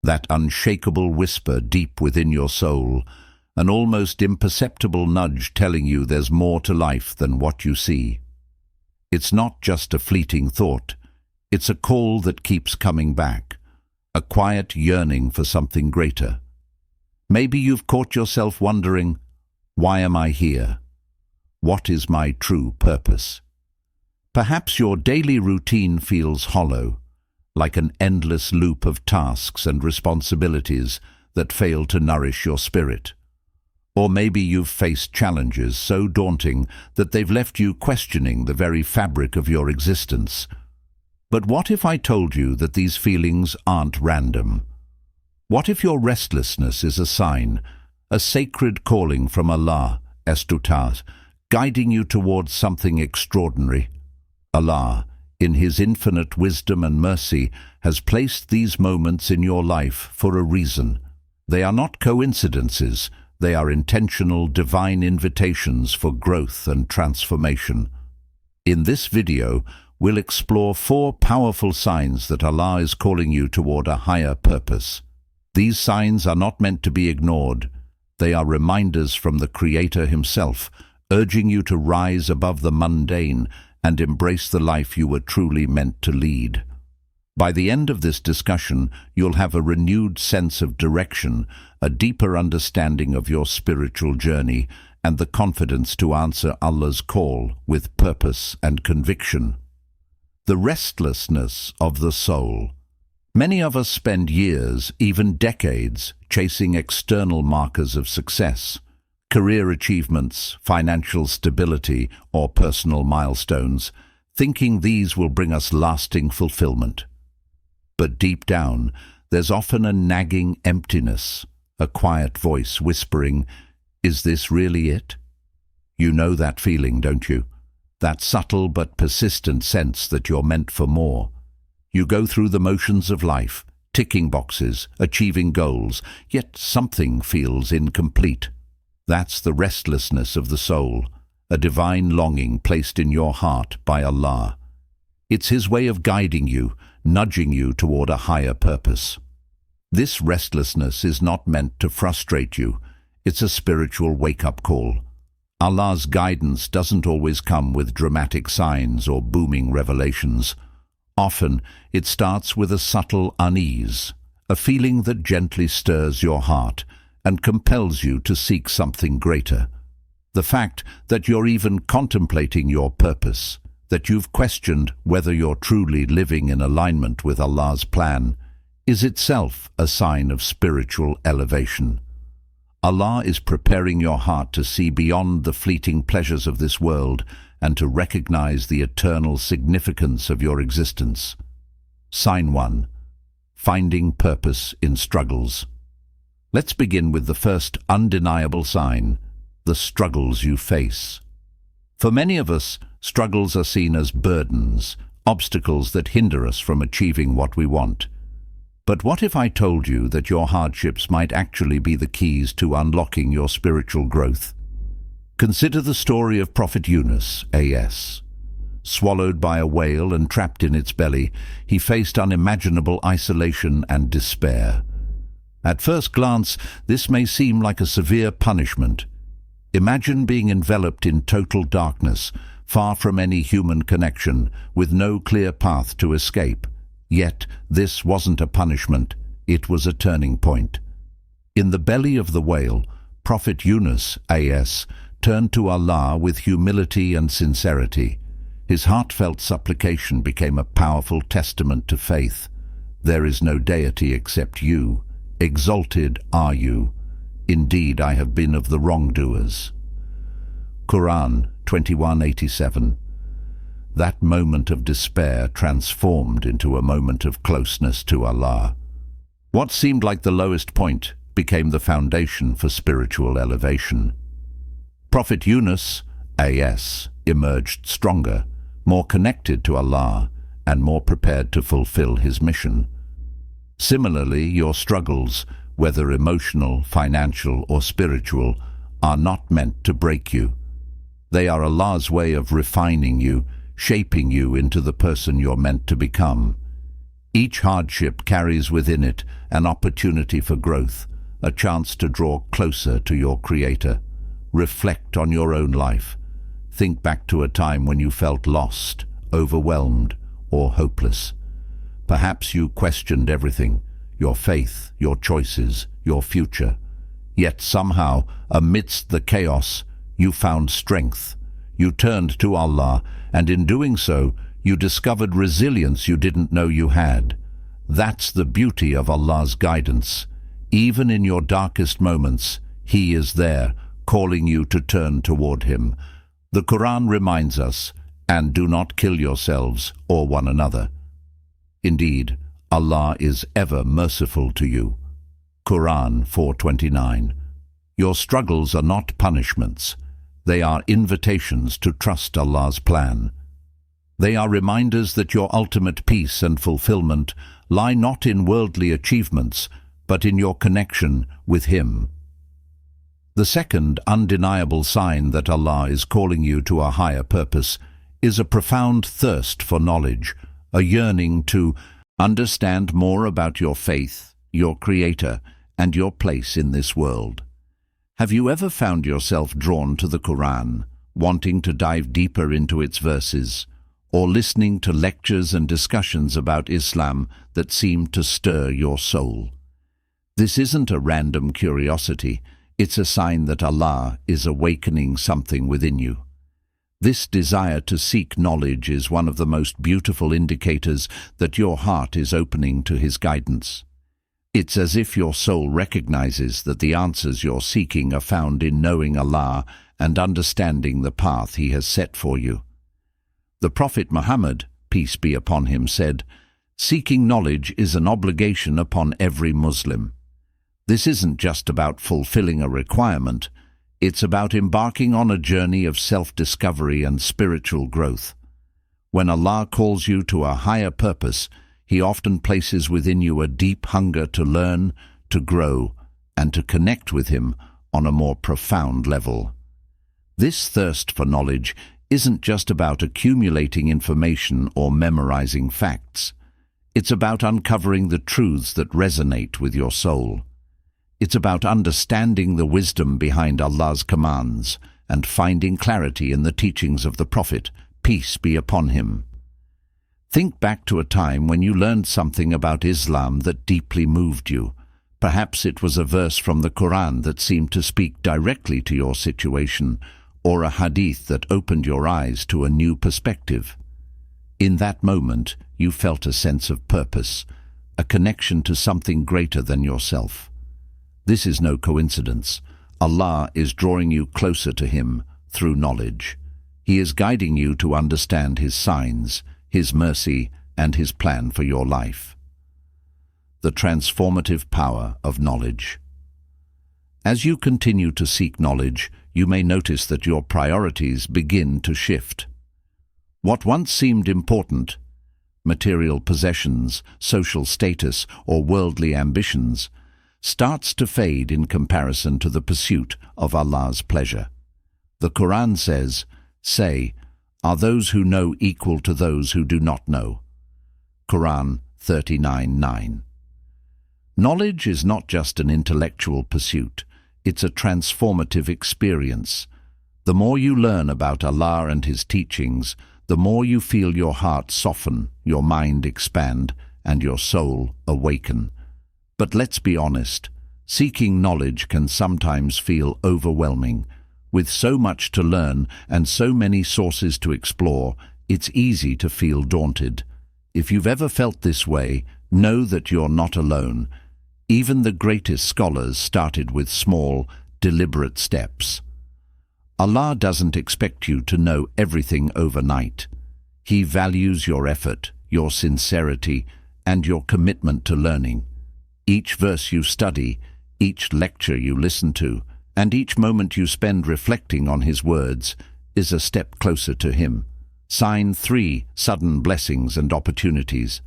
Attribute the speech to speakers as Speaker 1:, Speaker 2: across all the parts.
Speaker 1: that unshakable whisper deep within your soul, an almost imperceptible nudge telling you there's more to life than what you see. It's not just a fleeting thought, it's a call that keeps coming back, a quiet yearning for something greater. Maybe you've caught yourself wondering, why am I here? What is my true purpose? Perhaps your daily routine feels hollow, like an endless loop of tasks and responsibilities that fail to nourish your spirit. Or maybe you've faced challenges so daunting that they've left you questioning the very fabric of your existence. But what if I told you that these feelings aren't random? What if your restlessness is a sign, a sacred calling from Allah, Estutas, guiding you towards something extraordinary? Allah, in His infinite wisdom and mercy, has placed these moments in your life for a reason. They are not coincidences, they are intentional divine invitations for growth and transformation. In this video, we'll explore 4 powerful signs that Allah is calling you toward a higher purpose. These signs are not meant to be ignored. They are reminders from the Creator Himself, urging you to rise above the mundane and embrace the life you were truly meant to lead. By the end of this discussion, you'll have a renewed sense of direction, a deeper understanding of your spiritual journey, and the confidence to answer Allah's call with purpose and conviction. The restlessness of the soul. Many of us spend years, even decades, chasing external markers of success, career achievements, financial stability, or personal milestones, thinking these will bring us lasting fulfillment. But deep down, there's often a nagging emptiness, a quiet voice whispering, "Is this really it?" You know that feeling, don't you? That subtle but persistent sense that you're meant for more. You go through the motions of life, ticking boxes, achieving goals, yet something feels incomplete. That's the restlessness of the soul, a divine longing placed in your heart by Allah. It's His way of guiding you, nudging you toward a higher purpose. This restlessness is not meant to frustrate you. It's a spiritual wake-up call. Allah's guidance doesn't always come with dramatic signs or booming revelations. Often, it starts with a subtle unease, a feeling that gently stirs your heart and compels you to seek something greater. The fact that you're even contemplating your purpose, that you've questioned whether you're truly living in alignment with Allah's plan, is itself a sign of spiritual elevation. Allah is preparing your heart to see beyond the fleeting pleasures of this world and to recognize the eternal significance of your existence. Sign 1. Finding purpose in struggles. Let's begin with the first undeniable sign, the struggles you face. For many of us, struggles are seen as burdens, obstacles that hinder us from achieving what we want. But what if I told you that your hardships might actually be the keys to unlocking your spiritual growth? Consider the story of Prophet Yunus, a.s. Swallowed by a whale and trapped in its belly, he faced unimaginable isolation and despair. At first glance, this may seem like a severe punishment. Imagine being enveloped in total darkness, far from any human connection, with no clear path to escape. Yet, this wasn't a punishment, it was a turning point. In the belly of the whale, Prophet Yunus, a.s., turned to Allah with humility and sincerity. His heartfelt supplication became a powerful testament to faith. There is no deity except you. Exalted are you. Indeed, I have been of the wrongdoers. Quran 21:87. That moment of despair transformed into a moment of closeness to Allah. What seemed like the lowest point became the foundation for spiritual elevation. Prophet Yunus, a.s., emerged stronger, more connected to Allah, and more prepared to fulfill his mission. Similarly, your struggles, whether emotional, financial, or spiritual, are not meant to break you. They are Allah's way of refining you, shaping you into the person you're meant to become. Each hardship carries within it an opportunity for growth, a chance to draw closer to your Creator. Reflect on your own life. Think back to a time when you felt lost, overwhelmed, or hopeless. Perhaps you questioned everything, your faith, your choices, your future. Yet somehow, amidst the chaos, you found strength. You turned to Allah, and in doing so, you discovered resilience you didn't know you had. That's the beauty of Allah's guidance. Even in your darkest moments, He is there, calling you to turn toward Him. The Quran reminds us, "And do not kill yourselves or one another." Indeed, Allah is ever merciful to you. Quran 4:29. Your struggles are not punishments. They are invitations to trust Allah's plan. They are reminders that your ultimate peace and fulfillment lie not in worldly achievements, but in your connection with Him. The second undeniable sign that Allah is calling you to a higher purpose is a profound thirst for knowledge, a yearning to understand more about your faith, your Creator, and your place in this world. Have you ever found yourself drawn to the Quran, wanting to dive deeper into its verses, or listening to lectures and discussions about Islam that seem to stir your soul? This isn't a random curiosity, it's a sign that Allah is awakening something within you. This desire to seek knowledge is one of the most beautiful indicators that your heart is opening to His guidance. It's as if your soul recognizes that the answers you're seeking are found in knowing Allah and understanding the path He has set for you. The Prophet Muhammad, peace be upon him, said, "Seeking knowledge is an obligation upon every Muslim." This isn't just about fulfilling a requirement, it's about embarking on a journey of self-discovery and spiritual growth. When Allah calls you to a higher purpose, He often places within you a deep hunger to learn, to grow, and to connect with Him on a more profound level. This thirst for knowledge isn't just about accumulating information or memorizing facts. It's about uncovering the truths that resonate with your soul. It's about understanding the wisdom behind Allah's commands and finding clarity in the teachings of the Prophet, peace be upon him. Think back to a time when you learned something about Islam that deeply moved you. Perhaps it was a verse from the Quran that seemed to speak directly to your situation, or a hadith that opened your eyes to a new perspective. In that moment, you felt a sense of purpose, a connection to something greater than yourself. This is no coincidence. Allah is drawing you closer to Him through knowledge. He is guiding you to understand His signs, His mercy, and His plan for your life. The transformative power of knowledge. As you continue to seek knowledge, you may notice that your priorities begin to shift. What once seemed important, material possessions, social status, or worldly ambitions, starts to fade in comparison to the pursuit of Allah's pleasure. The Quran says, "Say, are those who know equal to those who do not know?" Quran 39:9. Knowledge is not just an intellectual pursuit, it's a transformative experience. The more you learn about Allah and His teachings, the more you feel your heart soften, your mind expand, and your soul awaken. But let's be honest, seeking knowledge can sometimes feel overwhelming. With so much to learn and so many sources to explore, it's easy to feel daunted. If you've ever felt this way, know that you're not alone. Even the greatest scholars started with small, deliberate steps. Allah doesn't expect you to know everything overnight. He values your effort, your sincerity, and your commitment to learning. Each verse you study, each lecture you listen to, and each moment you spend reflecting on His words is a step closer to Him. Sign 3: Sudden blessings and opportunities.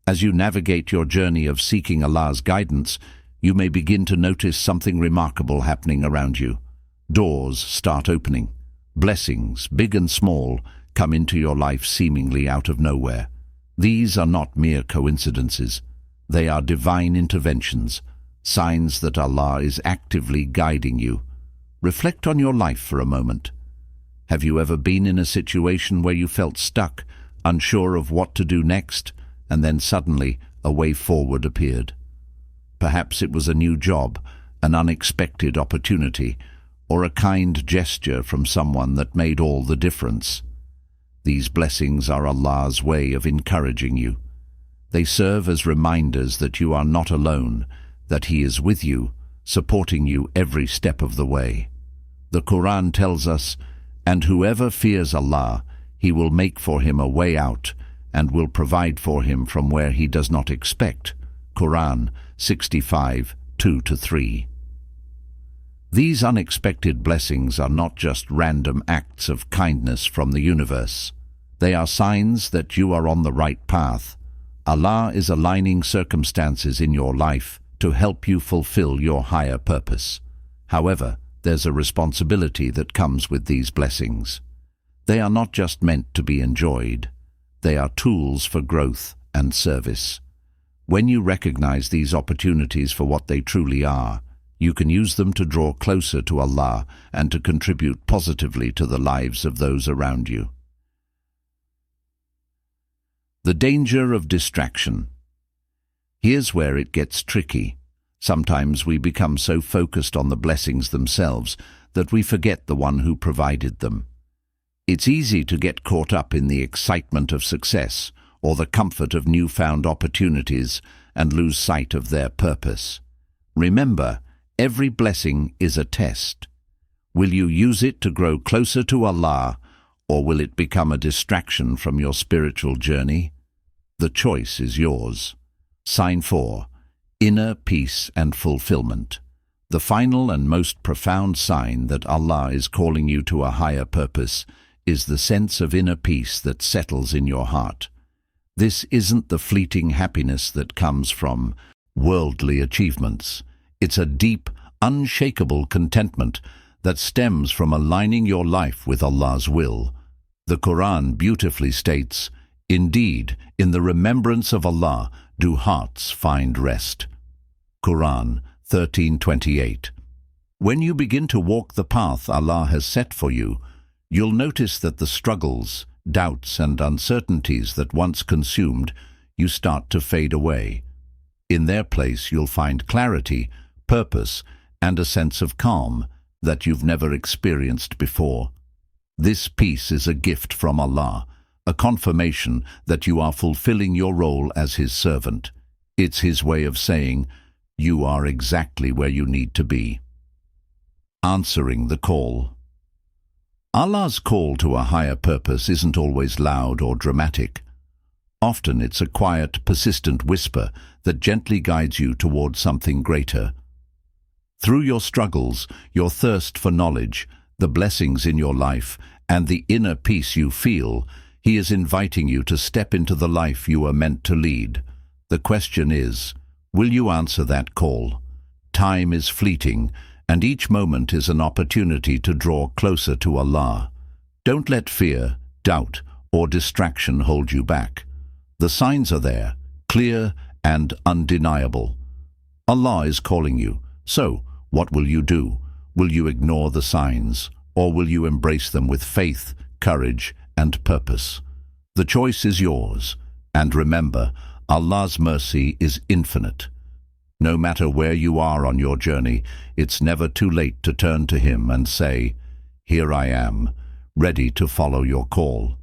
Speaker 1: As you navigate your journey of seeking Allah's guidance, you may begin to notice something remarkable happening around you. Doors start opening. Blessings, big and small, come into your life seemingly out of nowhere. These are not mere coincidences. They are divine interventions, signs that Allah is actively guiding you. Reflect on your life for a moment. Have you ever been in a situation where you felt stuck, unsure of what to do next, and then suddenly a way forward appeared? Perhaps it was a new job, an unexpected opportunity, or a kind gesture from someone that made all the difference. These blessings are Allah's way of encouraging you. They serve as reminders that you are not alone, that He is with you, supporting you every step of the way. The Quran tells us, "And whoever fears Allah, He will make for him a way out, and will provide for him from where he does not expect." Quran 65, 2-3. These unexpected blessings are not just random acts of kindness from the universe. They are signs that you are on the right path. Allah is aligning circumstances in your life to help you fulfill your higher purpose. However, there's a responsibility that comes with these blessings. They are not just meant to be enjoyed. They are tools for growth and service. When you recognize these opportunities for what they truly are, you can use them to draw closer to Allah and to contribute positively to the lives of those around you. The danger of distraction. Here's where it gets tricky. Sometimes we become so focused on the blessings themselves that we forget the one who provided them. It's easy to get caught up in the excitement of success or the comfort of newfound opportunities and lose sight of their purpose. Remember, every blessing is a test. Will you use it to grow closer to Allah, or will it become a distraction from your spiritual journey? The choice is yours. Sign 4. Inner peace and fulfillment. The final and most profound sign that Allah is calling you to a higher purpose is the sense of inner peace that settles in your heart. This isn't the fleeting happiness that comes from worldly achievements. It's a deep, unshakable contentment that stems from aligning your life with Allah's will. The Quran beautifully states, "Indeed, in the remembrance of Allah do hearts find rest." Quran 13:28. When you begin to walk the path Allah has set for you, you'll notice that the struggles, doubts and uncertainties that once consumed you start to fade away. In their place you'll find clarity, purpose and a sense of calm that you've never experienced before. This peace is a gift from Allah, a confirmation that you are fulfilling your role as His servant. It's His way of saying, you are exactly where you need to be. Answering the call. Allah's call to a higher purpose isn't always loud or dramatic. Often it's a quiet, persistent whisper that gently guides you towards something greater. Through your struggles, your thirst for knowledge, the blessings in your life, and the inner peace you feel, He is inviting you to step into the life you are meant to lead. The question is, will you answer that call? Time is fleeting, and each moment is an opportunity to draw closer to Allah. Don't let fear, doubt, or distraction hold you back. The signs are there, clear and undeniable. Allah is calling you. So, what will you do? Will you ignore the signs, or will you embrace them with faith, courage, and purpose? The choice is yours, and remember, Allah's mercy is infinite. No matter where you are on your journey, it's never too late to turn to Him and say, "Here I am, ready to follow your call."